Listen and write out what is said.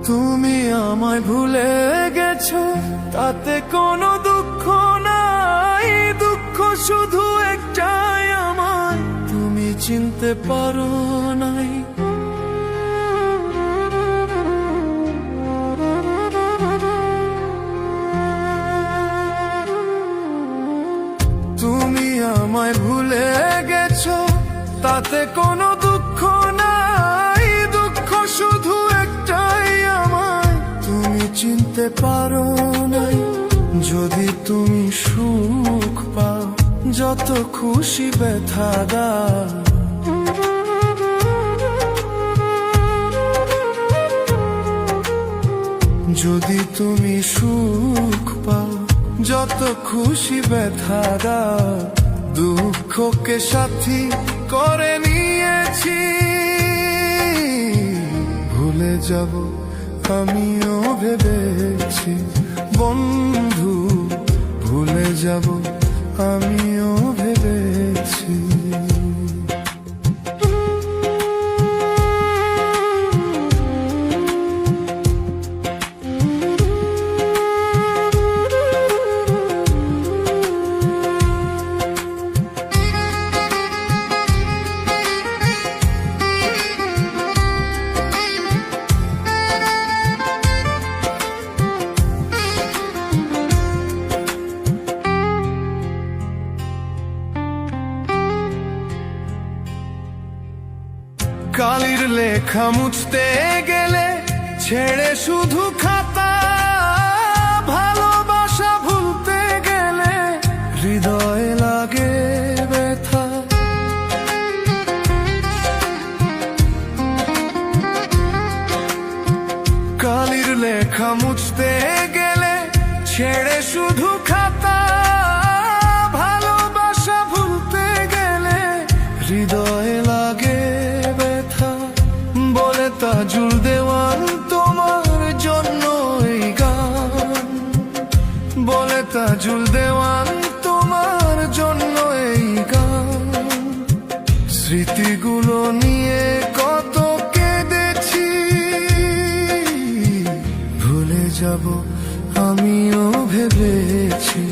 তুমি আমায় ভুলে গেছো, তাতে কোনো দুঃখ নাই। দুঃখ শুধু একটাই, আমায় তুমি চিনতে পারো নাই। তুমি আমায় ভুলে গেছো, তাতে কোনো দুঃখ নাই। দুঃখ শুধু একটাই, আমায় তুমি চিনতে পারো নাই। যদি তুমি সুখ পাও, যত খুশি ব্যথা দাও। যদি তুমি সুখ পাও, যত খুশি ব্যথা দাও। দুঃখকে সাথী করে নিয়েছি, ভুলে যাব আমিও ভেবেছি। বন্ধু, ভুলে যাব আমিও ভেবেছি। কালির লেখা মুছতে গেলে ছেড়ে শুধু খাতা। ভালোবাসা ভুলতে গেলে হৃদয়ে লাগে ব্যথা। কালির লেখা মুছতে গেলে ছেড়ে শুধু খাতা। ভালোবাসা ভুলতে গেলে হৃদয়ে লাগে তাজুল দেওয়ান তোমার জন্য এই গান। বলে তাজুল দেওয়ান তোমার জন্য এই গান। স্মৃতিগুলো নিয়ে কত কেঁদেছি, ভুলে যাব আমিও ভেবেছি।